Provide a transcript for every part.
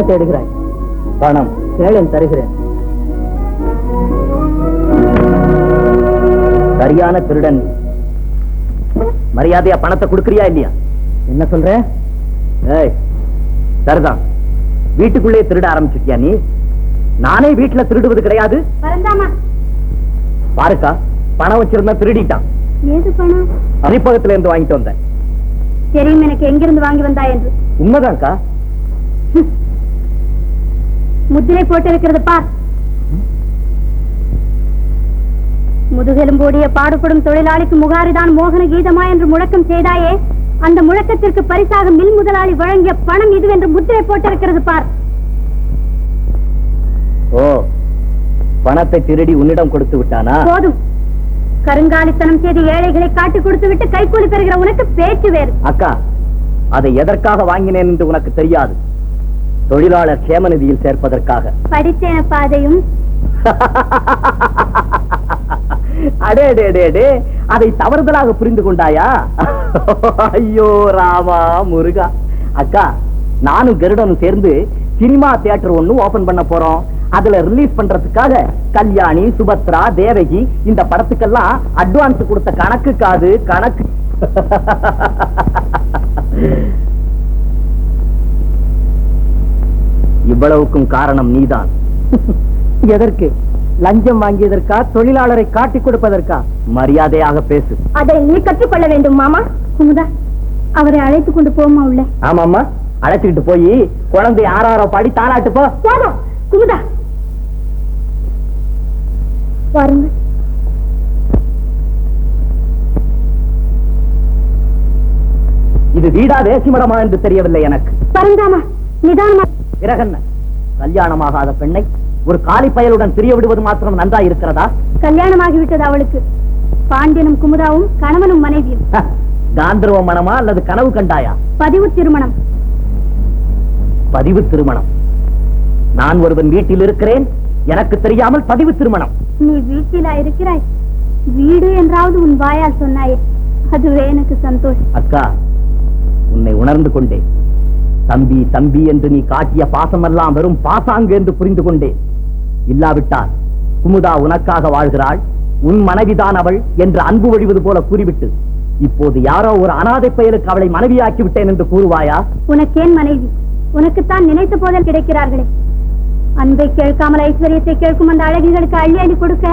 தேடுகிறாய்? பணம் கேளன், தருகிறேன். சரியான திருடன். மரியாதையா பணத்தை கொடுக்கறியா இல்லையா? என்ன சொல்ற? சரிதான், வீட்டுக்குள்ளே திருட ஆரம்பிச்சுட்டியா நீ? நானே வீட்டுல திருடுவது கிடையாது. பாருக்கா, பணம் வச்சிருந்தா திருடிட்டான். ஏது பணம்? அரிப்பகத்துல இருந்து வாங்கிட்டு வந்தேன். தெரியும் எனக்கு எங்கிருந்து வாங்கி வந்தா என்று. உண்மைதான்க்கா. முத்திரை போட்டு இருக்கிறது பார். முதுகெலும்போடிய பாடுபடும் தொழிலாளிக்கு முகாரிதான் மோகன கீதமா என்று முழக்கம் செய்தாயே, அந்த முழக்கத்திற்கு பரிசாக மில் முதலாளி வழங்கிய பணம் இதுவென்று முத்திரை போட்டிருக்கிறது பார். ஓ, பணத்தை திருடி உன்னிடம் கொடுத்து விட்டானா? போதும், கருங்காலித்தனம் செய்து ஏழைகளை காட்டி கொடுத்து விட்டு கைக்கூலி பெறுகிற உனக்கு பேச்சு வேறு. அக்கா, அதை எதற்காக வாங்கினேன் என்று உனக்கு தெரியாது. தொழிலாளர் சேம நிதியில் சேர்ப்பதற்காக. படித்தேன பாதையும். அடே டே டே டே, அதை தவறுதலாக புரிந்து கொண்டாயா? ஐயோ ராமா முருகா. அக்கா, நானும் கருடனும் சேர்ந்து சினிமா தியேட்டர் ஒண்ணு ஓபன் பண்ண போறோம். அதுல ரிலீஸ் பண்றதுக்காக கல்யாணி, சுபத்ரா, தேவகி இந்த படத்துக்கெல்லாம் அட்வான்ஸ் கொடுத்த கணக்கு காது கணக்கு. இவ்வளவுக்கும் காரணம் நீதான். எதற்கு? லஞ்சம் வாங்கியதற்கா? தொழிலாளரை காட்டி கொடுப்பதற்கா? மரியாதையாக பேசு. அதை நீ கற்றுக்கொள்ள வேண்டும் மாமா. குமுதா, அவரை அழைத்துக் கொண்டு போமா உள்ள. ஆமாமா, அழைச்சிட்டு போய் குழந்தை ஆறாரோ பாடி தாளாட்டு போ. குமுதா பாருங்க. இது வீடா தேசிமடமா என்று தெரியவில்லை எனக்கு. பரந்தாமா, நிதானமா. பிறகென்ன, கல்யாணமாகாத பெண்ணை ஒரு காலி பயலுடன் பிரிய விடுவது மாத்திரம் நன்றா இருக்கிறதா? கல்யாணமாகிவிட்டது அவளுக்கு. பாண்டியனும் குமுதாவும் கணவனும் மனைவியும். காந்தர்வ மனமா அல்லது கனவு கண்டாயா? பதிவு திருமணம். பதிவு திருமணம்? நான் ஒருவன் வீட்டில் இருக்கிறேன், எனக்கு தெரியாமல் பதிவு திருமணம்? நீ வீட்டிலா இருக்கிறாய்? வீடு என்றாவது உன் வாயால் சொன்னாயே, அதுவே எனக்கு சந்தோஷம். அக்கா, உன்னை உணர்ந்து கொண்டேன். தம்பி தம்பி என்று நீ காட்டிய பாசமெல்லாம் வெறும் பாசாங்கு என்று புரிந்து கொண்டேன். இல்லாவிட்டால் குமுதா உனக்காக வாழ்கிறாள், உன் மனைவிதான் அவள் என்று அன்பு வழிவது போல கூறிவிட்டு இப்போது யாரோ ஒரு அனாதை பயலுக்கு அவளை மனைவியாக்கி விட்டேன் என்று கூறுவாயா? உனக்கேன் மனைவி? உனக்குத்தான் நினைத்த போதில் கிடைக்கிறார்களே. அன்பை கேட்காமல் ஐஸ்வர்யத்தை கேட்கும் அந்த அழகிகளுக்கு அள்ளி அள்ளி கொடுக்க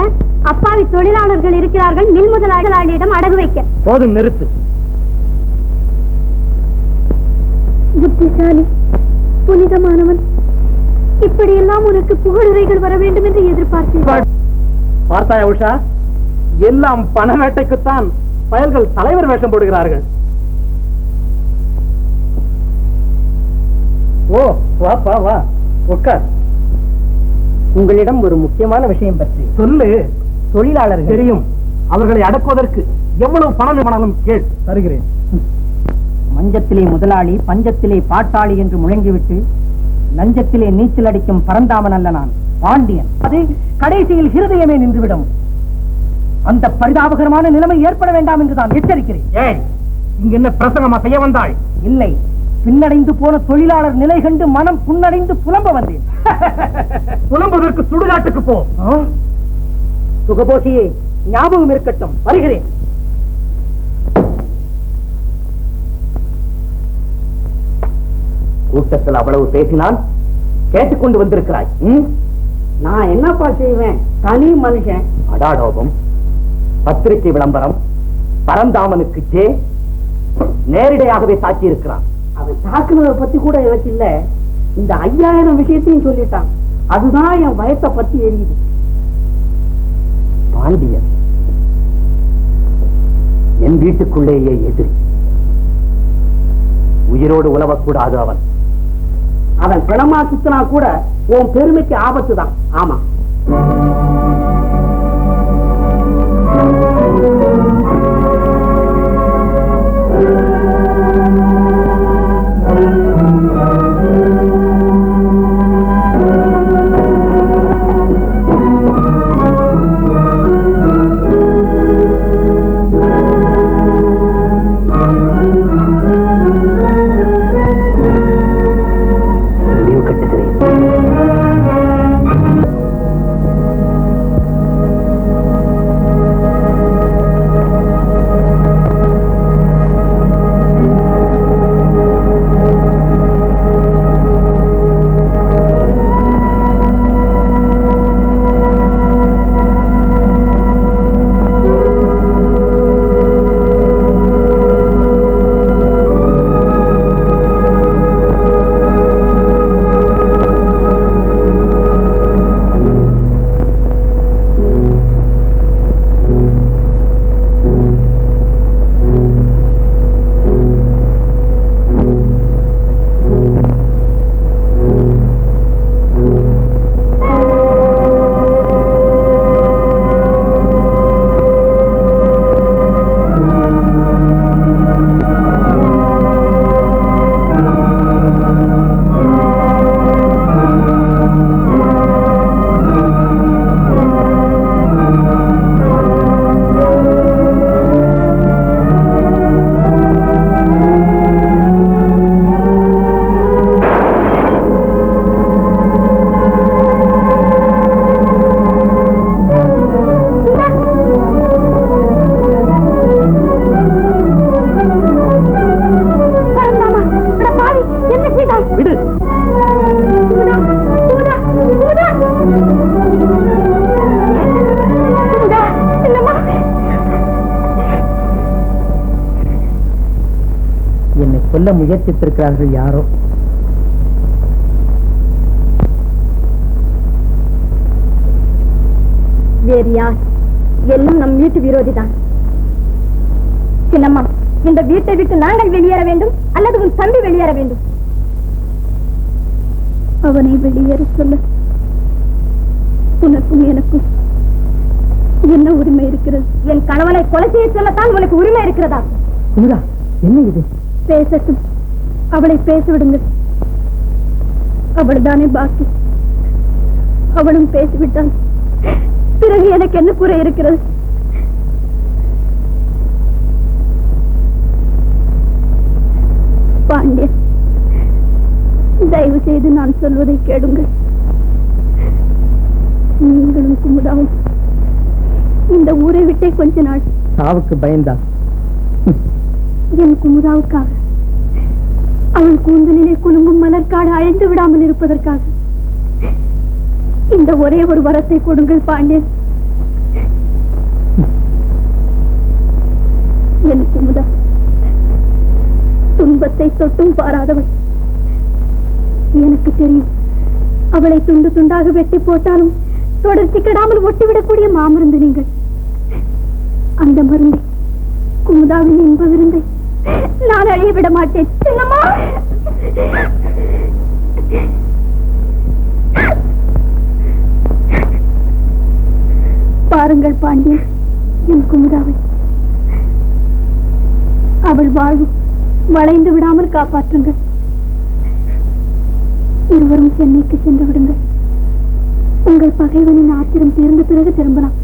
அப்பாவி தொழிலாளர்கள் இருக்கிறார்கள். மில் முதலாளியிடம் அடகு வைக்க. போதும், நிறுத்து. புத்திசாலி, புனிதமானவன், இப்படியெல்லாம் உனக்கு புகழுரைகள் வர வேண்டும் என்று எதிர்பார்த்தேன். பார்த்தாயா உஷா, எல்லாம் பண வேட்டைக்குத்தான் பயல்கள் தலைவர் வேஷம் போடுகிறார்கள். ஓ, வா வா, உட்கார். உங்களிடம் ஒரு முக்கியமான விஷயம் பற்றி சொல்லு. தொழிலாளர்கள் தெரியும், அவர்களை அடக்குவதற்கு எவ்வளவு பணம் வேணாலும் கேள், தருகிறேன். மஞ்சத்திலே முதலாளி, பஞ்சத்திலே பாட்டாளி என்று முழங்கிவிட்டு லஞ்சத்திலே நீச்சல் அடிக்கும் பரந்தாமன் அல்ல நான், பாண்டியன். அது கடைசியில் ஹிருதயமே நின்றுவிடும். அந்த பரிதாபகரமான நிலைமை ஏற்பட வேண்டாம் என்று நான் எச்சரிக்கிறேன். ஏன் இங்க என்ன பிரசங்கமா செய்ய வந்தாள்? இல்லை, பின்னடைந்து போன தொழிலாளர் நிலை கண்டு மனம் புன்னடைந்து புலம்ப வந்தேன். புலம்புவதற்கு சுடுகாட்டுக்கு போ. சுகபோஷியே, ஞாபகம் இருக்கட்டும், வருகிறேன். கூட்டத்தில் அவ்வளவு பேசினால் கேட்டுக்கொண்டு வந்திருக்கிறாய். நான் என்னப்பா செய்வேன், தனி மனுஷன். அடாடோபம், பத்திரிகை விளம்பரம், பரந்தாமனுக்கு ஜே நேரிடையாகவே தாக்கி இருக்கிறான். அவன் தாக்குனதை பத்தி கூட எனக்கு இல்ல, இந்த 5000 விஷயத்தையும் சொல்லிட்டான். அதுதான் என் பயத்தை பத்தி எரியுது. பாண்டியன் என் வீட்டுக்குள்ளேயே எதிரி. உயிரோடு உலவக்கூடாது. அவன் பிணமா சுத்தினா கூட உன் பெருமைக்கு ஆபத்து தான். ஆமா, முடிவு கட்டுகிறேன். கொல்ல முயற்சித்திருக்கிறார்கள் யாரோ. வேறு யார்? எல்லாம் நம் வீட்டு விரோதிதான். சின்னம்மா, இந்த வீட்டை விட்டு நாங்கள் வெளியேற வேண்டும் அல்லது உன் தம்பி வெளியேற வேண்டும்? அவனை வெளியேற சொல்ல உனக்கும் எனக்கும் என்ன உரிமை இருக்கிறது? என் கணவனை கொலை செய்ய சொல்லத்தான் உனக்கு உரிமை இருக்கிறதா? என்ன இது? பேசட்டும், அவளை பேச விடுங்கள். அவள்தானே பாக்கி. அவளும் பேசிவிட்டான். பிறகு எனக்கு என்ன குறை இருக்கிறது? பாண்டியன், தயவு செய்து நான் சொல்வதை கேளுங்கள். நீங்களும் குமுதாவும் இந்த ஊரை விட்டே கொஞ்ச நாள். சாவுக்கு பயந்தா? என் குமுதாவுக்காக, அவள் கூந்தலிலே குலுங்கும் மலர்காடு அழிந்து விடாமல் இருப்பதற்காக இந்த ஒரே ஒரு வரத்தை கொடுங்கள் பாண்டியன். என் குமுதா துன்பத்தை தொட்டும் பாராதவள். எனக்கு தெரியும், அவளை துண்டு துண்டாக வெட்டி போட்டாலும் தொடர்ச்சி கெடாமல் ஒட்டிவிடக்கூடிய மாமருந்து நீங்கள். அந்த மருந்தை, குமுதாவின் இன்ப விருந்தை நான் அழிய விட மாட்டேன். பாருங்கள் பாண்டியன், என் குமுதாவை அவள் வாழ்வு வளைந்து விடாமல் காப்பாற்றுங்கள். இருவரும் சென்னைக்கு சென்று விடுங்கள். உங்கள் பகைவனின் ஆத்திரம் தீர்ந்த பிறகு திரும்பலாம்.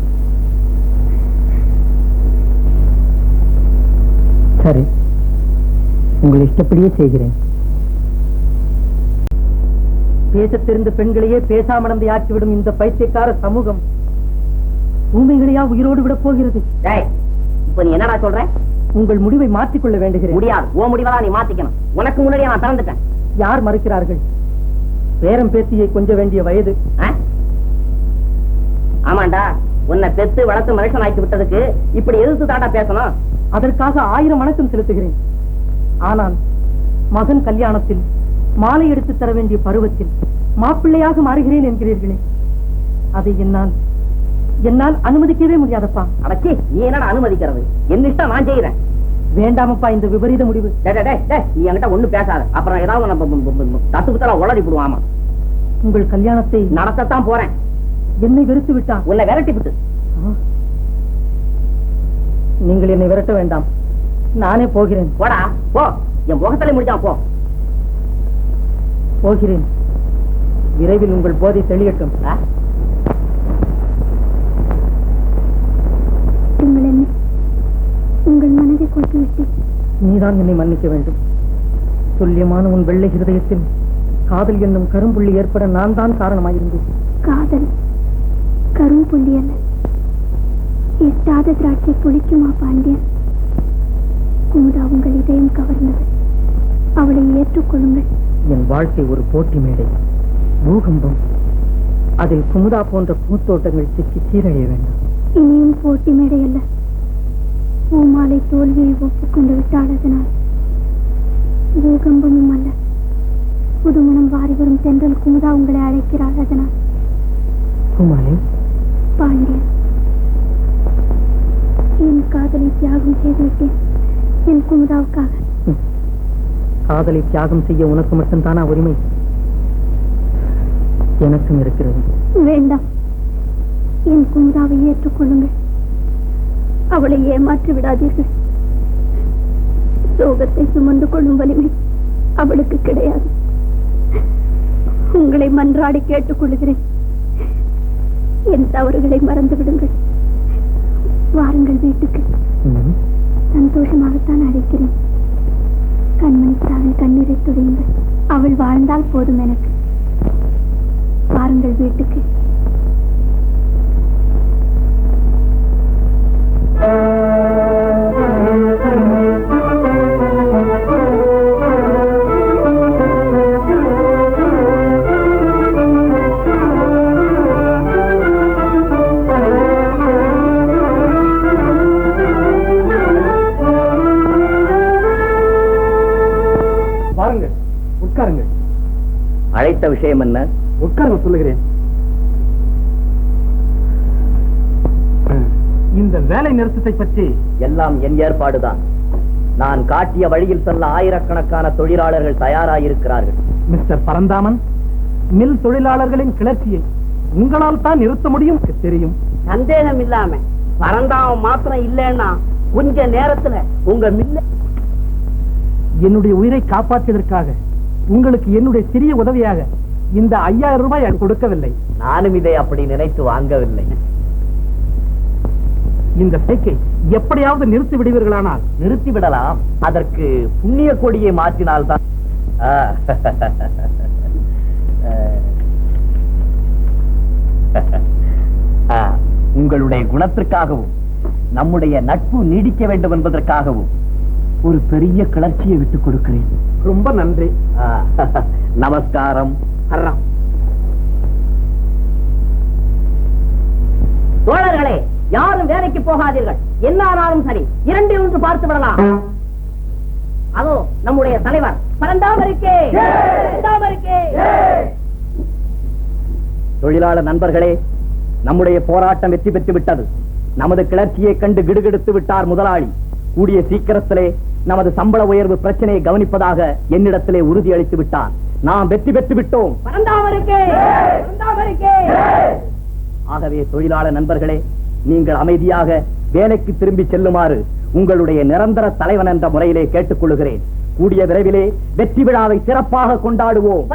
சரி, உங்கள் இஷ்டப்படியே செய்கிறேன். பேசத் தெரிந்த பெண்களையே பேசாமடந்தை ஆக்கிவிடும் இந்த பைத்தியக்கார சமூகம் ஊமைகளையா உயிரோடு விட போகிறது? இப்ப நீ என்னடா சொல்ற? உங்கள் முடிவை மாற்றிக்கொள்ள வேண்டுகிறேன். முடியாது. ஓ முடிவெல்லாம் நீ மாத்திக்கணும். உனக்கு முன்னாடியே நான் திறந்துட்டேன். யார் மறுக்கிறார்கள்? பேரம் பேத்தியை கொஞ்ச வேண்டிய வயது. ஆமாண்டா, உன்னை பெத்து வளர்த்து மனுஷன் ஆக்கி விட்டதுக்கு இப்படி எதிர்த்து தாண்டா பேசணும். அதற்காக 1000 வணக்கம் செலுத்துகிறேன். ஆனால் மகன் கல்யாணத்தில் மாலை எடுத்து தர வேண்டிய பருவத்தில் மாப்பிள்ளையாக மாறுகிறேன் என்கிறீர்களே, அதை என்னால் அனுமதிக்கவே முடியாதப்பா. அடச்சி, நீ என்னடா அனுமதிக்கிறது? என்ன இஷ்டம் நான் செய்யறேன். வேண்டாமப்பா இந்த விபரீத முடிவு. நீ என்கிட்ட ஒண்ணு பேசாத, அப்புறம் ஏதாவது தத்துக்குத்தலாம் உளறி விடுவாமா. உங்கள் கல்யாணத்தை நடத்தத்தான் போறேன். என்னை வெறுத்து விட்டா? உன்னை விரட்டி விட்டு. நீங்கள் என்னை விரட்ட வேண்டாம், நானே போகிறேன். போடா போ, என் முகத்தலை முடிஞ்சா போ. போகிறேன். விரைவில் உங்கள் போதை தெளியட்டும். உங்கள் மனதை கொடுத்து விட்டு நீதான் என்னை மன்னிக்க வேண்டும். துல்லியமான உன் வெள்ளை ஹிருதயத்தில் காதல் என்னும் கரும்புள்ளி ஏற்பட நான் தான் காரணமாயிருந்தேன். காதல் கரும்புள்ளி அல்ல, எட்டாத திராட்சை புளிக்குமா பாண்டியன்? குமுதா உங்கள் இதயம் கவர்ந்தது, அவளை ஏற்றுக்கொள்ளுங்கள். என் வாழ்க்கை ஒரு போட்டி மேடை, பூகம்பம். அதில் குமுதா போன்ற பூத்தோட்டங்கள் சிக்கி சீரழிய வேண்டும். இனியும் போட்டி மேடை அல்ல, பூமாலை தோல்வியை ஒப்புக்கொண்டு விட்டாள். அதனால் பூகம்பமும் அல்ல, புதுமணம் வாரி வரும் தென்றல் குமுதா உங்களை அழைக்கிறாள். அதனால் பூமாலை, பாண்டியன், என் காதலை தியாகம் செய்துவிட்டேன் என் குமுதாவுக்காக. காதலை தியாகம் செய்ய உனக்கு மட்டும்தானா உரிமை? எனக்கும் இருக்கிறது. வேண்டாம், என் குமுதாவை ஏற்றுக்கொள்ளுங்கள். அவளை ஏமாற்றி விடாதீர்கள். சோகத்தை சுமந்து கொள்ளும் வலிமை அவளுக்கு கிடையாது. உங்களை மன்றாடி கேட்டுக்கொள்கிறேன், என் தவறுகளை மறந்து விடுங்கள். வாருங்கள் வீட்டுக்கு. சந்தோஷமாகத்தான் அழைக்கிறேன். கண்மணித்தாவின் கண்ணீரை துடையுங்கள். அவள் வாழ்ந்தால் போதும் எனக்கு. வாருங்கள் வீட்டுக்கு. விஷயம் என்ன? உட்கார்ந்து சொல்லுகிறேன். இந்த வேலை நிறுத்தத்தை பற்றி எல்லாம் என் ஏற்பாடுதான். நான் காட்டிய வழியில் செல்ல ஆயிரக்கணக்கான தொழிலாளர்கள் தயாராயிருக்கிறார்கள். மிஸ்டர் பரந்தாமன், மில் தொழிலாளர்களின் கிளர்ச்சியை உங்களால் தான் நிறுத்த முடியும் தெரியும். சந்தேகம் இல்லாம பரந்தாமன் மாத்திரம் இல்லைன்னா கொஞ்ச நேரத்துல உங்க மில்ல என்னுடைய உயிரை காப்பாற்றியதற்காக உங்களுக்கு என்னுடைய சிறிய உதவியாக இந்த 5000 ரூபாய் கொடுக்கவில்லை. நானும் இதை அப்படி நினைத்து வாங்கவில்லை. இந்த பேக்கை எப்படியாவது நிறுத்தி விடுவீர்களானால்? நிறுத்தி விடலாம். அதற்கு புண்ணிய கொடியை மாற்றினால்தான். உங்களுடைய குணத்திற்காகவும் நம்முடைய நட்பு நீடிக்க வேண்டும் என்பதற்காகவும் ஒரு பெரிய கிளர்ச்சியை விட்டுக் கொடுக்கிறேன். ரொம்ப நன்றி. நமஸ்காரம். தோழர்களே, யாரும் வேலைக்கு போகாதீர்கள். என்ன ஆனாலும் சரி, 2 ஒன்று பார்த்து விடலாம். அதோ நம்முடைய தலைவர் பரந்தாமருக்கே. தொழிலாளர் நண்பர்களே, நம்முடைய போராட்டம் வெற்றி பெற்று விட்டது. நமது கிளர்ச்சியை கண்டு கிடுகிடுத்து விட்டார் முதலாளி. கூடிய சீக்கிரத்திலே நமது சம்பள உயர்வு பிரச்சனையை கவனிப்பதாக என்னிடத்திலே உறுதி அளித்து விட்டார். நாம் வெற்றி பெற்று விட்டோம். ஆகவே தொழிலாளர் நண்பர்களே, நீங்கள் அமைதியாக வேலைக்கு திரும்பி செல்லுமாறு உங்களுடைய நிரந்தர தலைவன் என்ற முறையிலே கேட்டுக் கொள்கிறேன். கூடிய விரைவிலே வெற்றி விழாவை சிறப்பாக கொண்டாடுவோம்.